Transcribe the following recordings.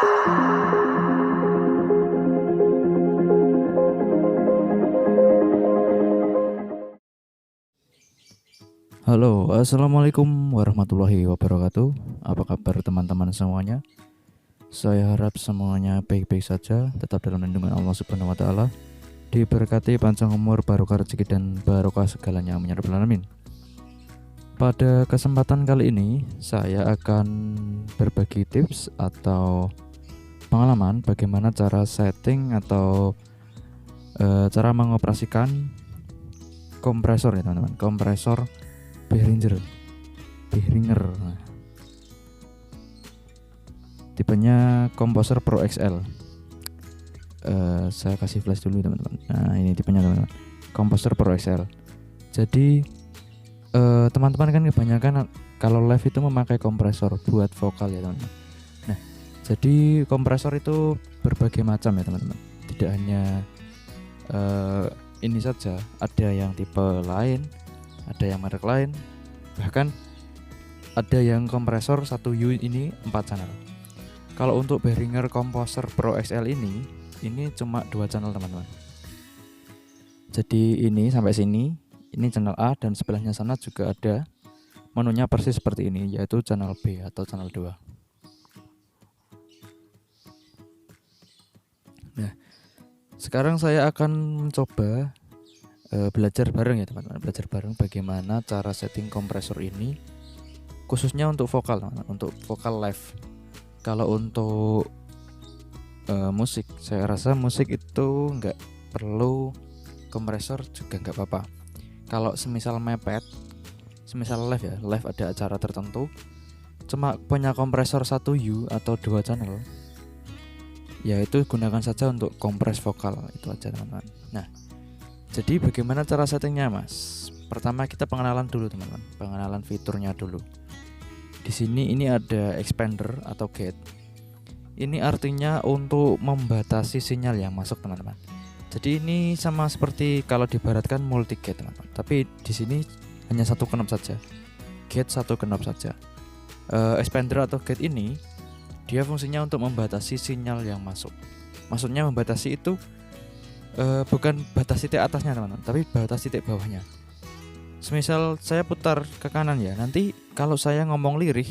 Halo, assalamualaikum warahmatullahi wabarakatuh. Apa kabar teman-teman semuanya? Saya harap semuanya baik-baik saja, tetap dalam lindungan Allah Subhanahu wa Ta'ala, diberkati panjang umur, barokah rezeki, dan barokah segalanya, amin ya rabbal alamin. Pada kesempatan kali ini, saya akan berbagi tips atau pengalaman bagaimana cara setting atau cara mengoperasikan kompresor ya teman-teman, kompresor Behringer. Nah, tipenya Komposer Pro XL. Saya kasih flash dulu teman-teman. Nah, ini tipenya teman-teman, Komposer Pro XL. Jadi teman-teman kan kebanyakan kalau live itu memakai kompresor buat vokal ya teman-teman. Nah, jadi kompresor itu berbagai macam ya teman-teman. Tidak hanya ini saja, ada yang tipe lain, ada yang merek lain, bahkan ada yang kompresor 1U ini 4 channel. Kalau untuk Behringer Komposer Pro XL ini cuma 2 channel teman-teman. Jadi ini sampai sini, ini channel A, dan sebelahnya sana juga ada menunya persis seperti ini, yaitu channel B atau channel 2. Nah, sekarang saya akan mencoba belajar bareng ya teman-teman, belajar bareng bagaimana cara setting kompresor ini khususnya untuk vokal teman-teman, untuk vokal live. Kalau untuk musik, saya rasa musik itu nggak perlu kompresor juga nggak apa-apa. Kalau semisal mepet, semisal live ya, live ada acara tertentu, cuma punya kompresor 1U atau 2 channel, ya itu gunakan saja untuk kompres vokal, itu aja teman-teman. Nah, jadi bagaimana cara settingnya mas? Pertama kita pengenalan dulu teman-teman, pengenalan fiturnya dulu. Di sini ini ada expander atau gate. Ini artinya untuk membatasi sinyal yang masuk teman-teman. Jadi ini sama seperti kalau diibaratkan multi gate teman-teman. Tapi di sini hanya satu knob saja, gate satu knob saja. Expander atau gate ini dia fungsinya untuk membatasi sinyal yang masuk. Maksudnya membatasi itu bukan batas titik atasnya teman-teman, tapi batas titik bawahnya. Semisal saya putar ke kanan ya, nanti kalau saya ngomong lirih,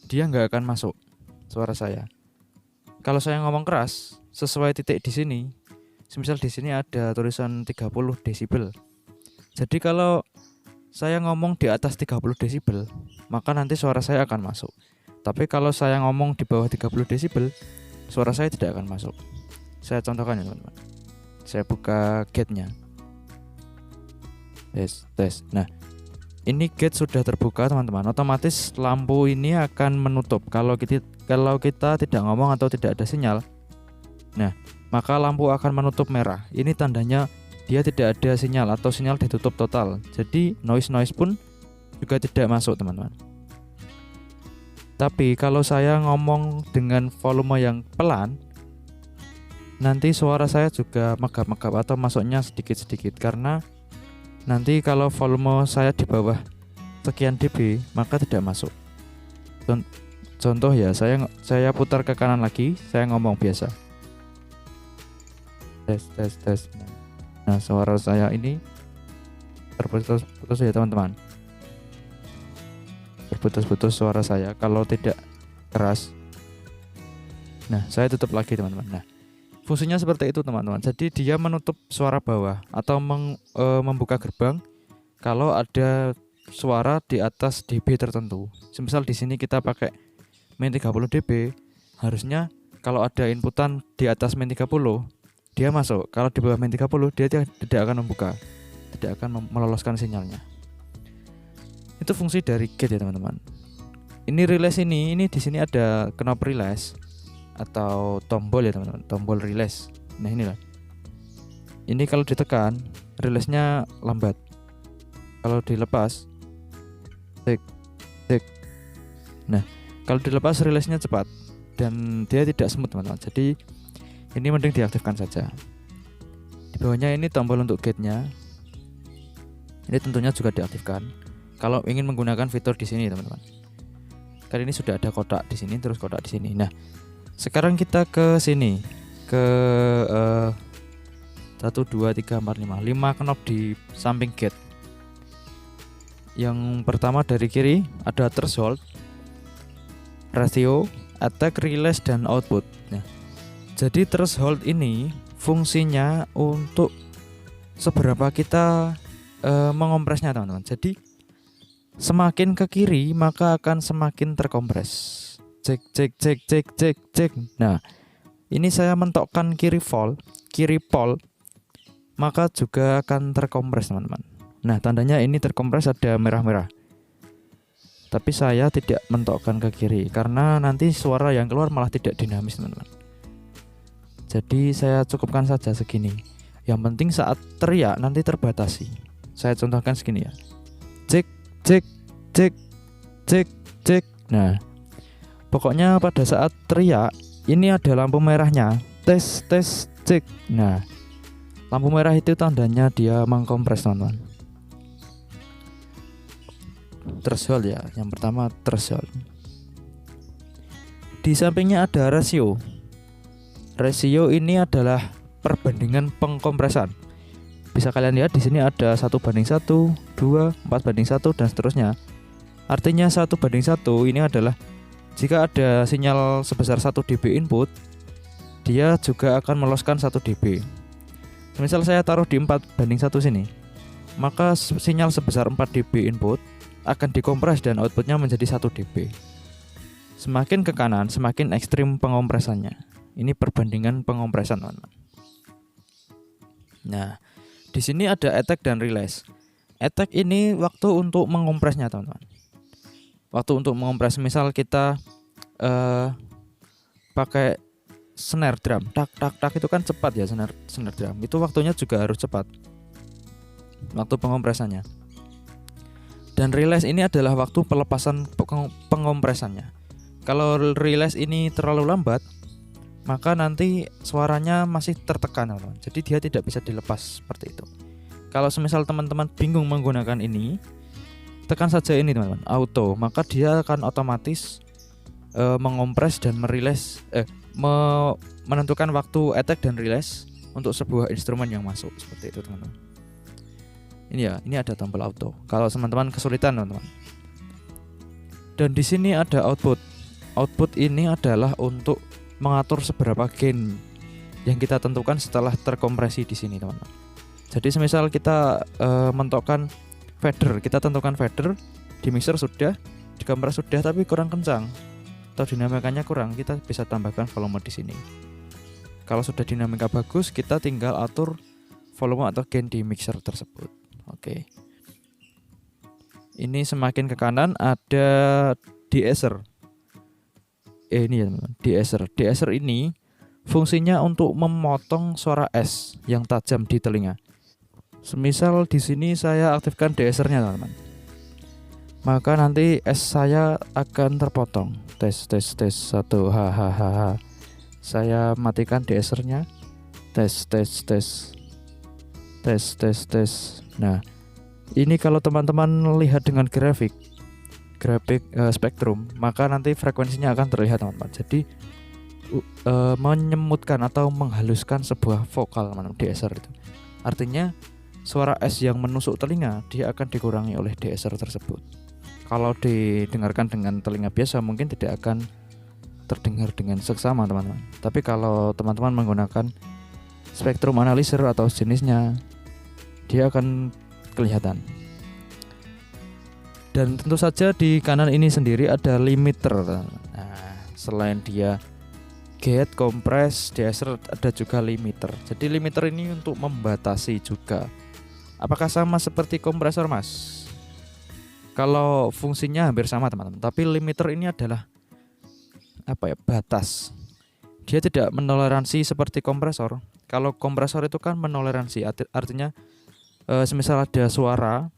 dia nggak akan masuk suara saya. Kalau saya ngomong keras sesuai titik di sini, semisal di sini ada tulisan 30 desibel. Jadi kalau saya ngomong di atas 30 desibel, maka nanti suara saya akan masuk. Tapi kalau saya ngomong di bawah 30 desibel, suara saya tidak akan masuk. Saya contohkan ya teman-teman. Saya buka gate-nya. Tes. Nah, ini gate sudah terbuka teman-teman. Otomatis lampu ini akan menutup kalau kita tidak ngomong atau tidak ada sinyal. Nah, maka lampu akan menutup merah. Ini tandanya dia tidak ada sinyal atau sinyal ditutup total. Jadi noise pun juga tidak masuk teman-teman. Tapi kalau saya ngomong dengan volume yang pelan, nanti suara saya juga megap-megap atau masuknya sedikit-sedikit, karena nanti kalau volume saya di bawah sekian dB maka tidak masuk. Contoh ya, saya putar ke kanan lagi, saya ngomong biasa. Tes. Nah, suara saya ini terputus ya teman-teman. Terputus suara saya kalau tidak keras. Nah, saya tutup lagi teman-teman. Nah, fungsinya seperti itu teman-teman. Jadi dia menutup suara bawah atau membuka gerbang kalau ada suara di atas dB tertentu. Semisal di sini kita pakai min 30 dB, harusnya kalau ada inputan di atas min 30 dia masuk. Kalau di bawah min 30 dia tidak akan membuka, tidak akan meloloskan sinyalnya. Itu fungsi dari gate ya teman-teman. Ini release ini di sini ada knob release atau tombol ya teman-teman, tombol release. Nah, inilah. Ini kalau ditekan release-nya lambat. Kalau dilepas tik. Nah, kalau dilepas release-nya cepat dan dia tidak smooth teman-teman. Jadi ini mending diaktifkan saja. Di bawahnya ini tombol untuk gate-nya. Ini tentunya juga diaktifkan kalau ingin menggunakan fitur di sini teman-teman. Kali ini sudah ada kotak di sini, terus kotak di sini. Nah, Sekarang kita ke sini, ke 1 2 3 4 5 knop di samping gate. Yang pertama dari kiri ada threshold, ratio, attack, release, dan output. Nah, jadi threshold ini fungsinya untuk seberapa kita mengompresnya teman-teman. Jadi semakin ke kiri maka akan semakin terkompres. Cek. Nah, ini saya mentokkan kiri pol, maka juga akan terkompres teman-teman. Nah, tandanya ini terkompres ada merah-merah. Tapi saya tidak mentokkan ke kiri karena nanti suara yang keluar malah tidak dinamis teman-teman. Jadi saya cukupkan saja segini. Yang penting saat teriak nanti terbatasi. Saya contohkan segini ya. Cek. Nah, pokoknya pada saat teriak ini ada lampu merahnya. Tes, cek. Nah, lampu merah itu tandanya dia mengkompres teman-teman. Threshold ya, yang pertama threshold. Di sampingnya ada ratio. Ratio ini adalah perbandingan pengkompresan. Bisa kalian lihat di sini ada 1:1, 2, 4:1 dan seterusnya. Artinya 1:1 ini adalah jika ada sinyal sebesar 1 dB input, dia juga akan meloloskan 1 dB. Misal saya taruh di 4:1 sini, maka sinyal sebesar 4 dB input akan dikompres dan outputnya menjadi 1 dB. Semakin ke kanan semakin ekstrim pengompresannya. Ini perbandingan pengompresan teman-teman. Nah, di sini ada attack dan release. Attack ini waktu untuk mengompresnya teman-teman. Waktu untuk mengompres, misal kita pakai snare drum, tak itu kan cepat ya, snare drum. Itu waktunya juga harus cepat. Waktu pengompresannya. Dan release ini adalah waktu pelepasan pengompresannya. Kalau release ini terlalu lambat, maka nanti suaranya masih tertekan teman-teman. Jadi dia tidak bisa dilepas seperti itu. Kalau semisal teman-teman bingung menggunakan ini, tekan saja ini teman-teman, auto, maka dia akan otomatis mengompres dan menentukan waktu attack dan release untuk sebuah instrumen yang masuk seperti itu teman-teman. Ini ya, ini ada tombol auto. Kalau teman-teman kesulitan teman-teman. Dan di sini ada output. Output ini adalah untuk mengatur seberapa gain yang kita tentukan setelah terkompresi di sini teman-teman. Jadi semisal kita mentokkan fader, kita tentukan fader, di mixer sudah, di kompres sudah tapi kurang kencang atau dinamikanya kurang, kita bisa tambahkan volume di sini. Kalau sudah dinamika bagus, kita tinggal atur volume atau gain di mixer tersebut. Oke. Ini semakin ke kanan ada de-esser. Ini ya teman-teman, de-esser. De-esser ini fungsinya untuk memotong suara S yang tajam di telinga. Semisal di sini saya aktifkan de-essernya teman-teman, maka nanti S saya akan terpotong. Tes 1 ha. Saya matikan de-essernya. Tes. Nah, ini kalau teman-teman lihat dengan grafik spektrum, maka nanti frekuensinya akan terlihat teman-teman. Jadi menyemutkan atau menghaluskan sebuah vokal teman-teman, de-esser itu. Artinya suara S yang menusuk telinga dia akan dikurangi oleh de-esser tersebut. Kalau didengarkan dengan telinga biasa mungkin tidak akan terdengar dengan seksama teman-teman. Tapi kalau teman-teman menggunakan spektrum analyzer atau jenisnya, dia akan kelihatan. Dan tentu saja di kanan ini sendiri ada limiter. Nah, selain dia gate, kompres, de-esser, ada juga limiter. Jadi limiter ini untuk membatasi juga. Apakah sama seperti kompresor mas? Kalau fungsinya hampir sama teman-teman, tapi limiter ini adalah batas. Dia tidak menoleransi seperti kompresor. Kalau kompresor itu kan menoleransi, artinya semisal ada suara,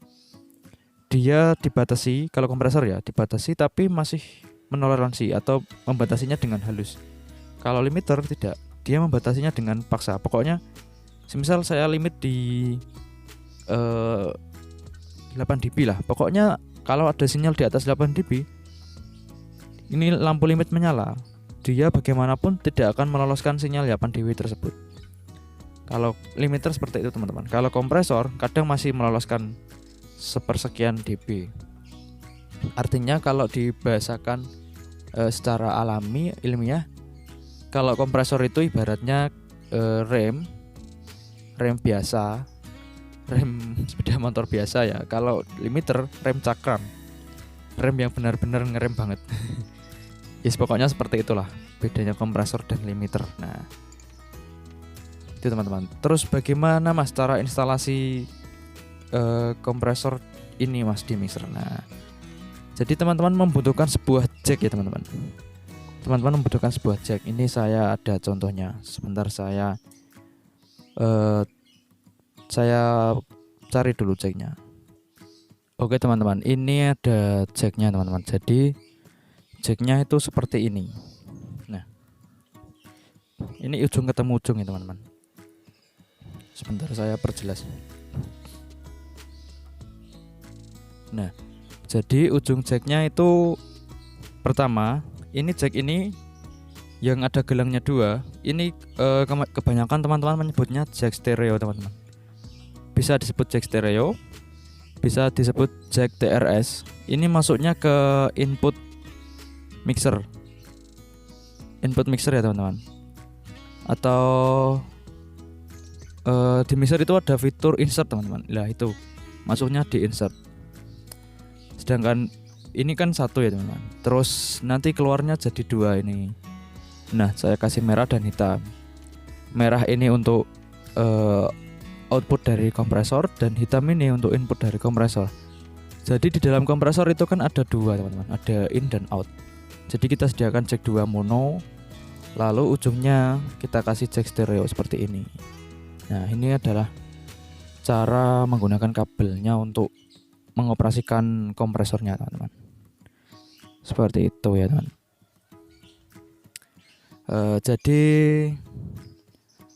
dia dibatasi. Kalau kompresor ya dibatasi tapi masih menoleransi atau membatasinya dengan halus. Kalau limiter tidak, dia membatasinya dengan paksa. Pokoknya semisal saya limit di 8 dB lah. Pokoknya kalau ada sinyal di atas 8 dB, ini lampu limit menyala. dia bagaimanapun tidak akan meloloskan sinyal 8 dB tersebut. Kalau limiter seperti itu teman-teman. Kalau kompresor kadang masih meloloskan sepersekian dB. Artinya kalau dibahasakan secara alami ilmiah, kalau kompresor itu ibaratnya rem biasa, rem sepeda motor biasa ya. Kalau limiter rem cakram, rem yang benar-benar ngerem banget. Yes, pokoknya seperti itulah bedanya kompresor dan limiter. Nah, itu teman-teman. Terus bagaimana Mas cara instalasi kompresor ini Mas di mixer? Nah, jadi teman-teman membutuhkan sebuah jack ya teman-teman. Teman-teman membutuhkan sebuah jack. Ini saya ada contohnya. Sebentar saya cari dulu jacknya. Oke teman-teman, ini ada jacknya teman-teman. Jadi jacknya itu seperti ini. Nah, ini ujung ketemu ujung ya teman-teman. Sebentar saya perjelas. Nah, jadi ujung jacknya itu pertama, ini jack ini yang ada gelangnya 2. Ini kebanyakan teman-teman menyebutnya jack stereo teman-teman. Bisa disebut jack stereo, bisa disebut jack TRS. Ini masuknya ke input mixer ya teman-teman. Atau di mixer itu ada fitur insert teman-teman. Nah itu masuknya di insert. Sedangkan ini kan 1 ya teman-teman. Terus nanti keluarnya jadi 2 ini. Nah saya kasih merah dan hitam. Merah ini untuk output dari kompresor, dan hitam ini untuk input dari kompresor. Jadi di dalam kompresor itu kan ada 2 teman-teman, ada in dan out. Jadi kita sediakan jack 2 mono, lalu ujungnya kita kasih jack stereo seperti ini. Nah ini adalah cara menggunakan kabelnya untuk mengoperasikan kompresornya teman-teman. Seperti itu ya teman. Jadi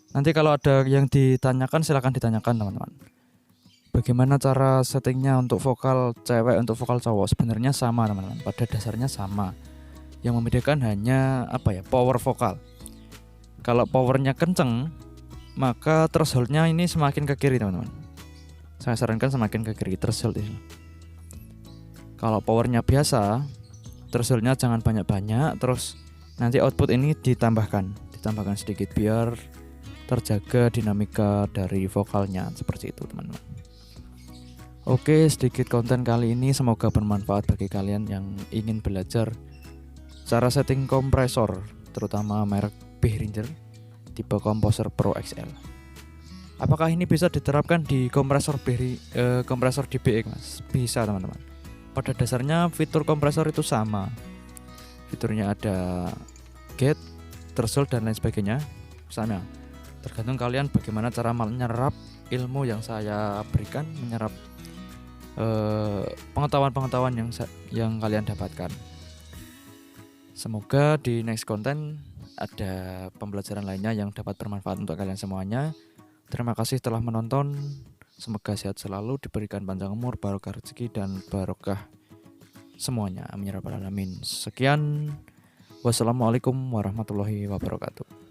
nanti kalau ada yang ditanyakan silahkan ditanyakan teman-teman. Bagaimana cara settingnya untuk vokal cewek, untuk vokal cowok? Sebenarnya sama teman-teman, pada dasarnya sama. Yang membedakan hanya power vokal. Kalau powernya kenceng, maka thresholdnya ini semakin ke kiri teman-teman. Saya sarankan semakin ke kiri threshold ini. Kalau powernya biasa, thresholdnya jangan banyak-banyak. Terus nanti output ini ditambahkan sedikit biar terjaga dinamika dari vokalnya, seperti itu teman-teman. Oke, sedikit konten kali ini semoga bermanfaat bagi kalian yang ingin belajar cara setting kompresor, terutama merek Behringer tipe Composer Pro XL. Apakah ini bisa diterapkan di kompresor DBX Mas? Bisa teman-teman. Pada dasarnya fitur kompresor itu sama. Fiturnya ada gate, threshold dan lain sebagainya. Sama. Tergantung kalian bagaimana cara menyerap ilmu yang saya berikan, menyerap pengetahuan-pengetahuan yang kalian dapatkan. Semoga di next konten ada pembelajaran lainnya yang dapat bermanfaat untuk kalian semuanya. Terima kasih telah menonton. Semoga sehat selalu, diberikan panjang umur, barokah rezeki dan barokah semuanya. Amin ya rabbal alamin. Sekian. Wassalamualaikum warahmatullahi wabarakatuh.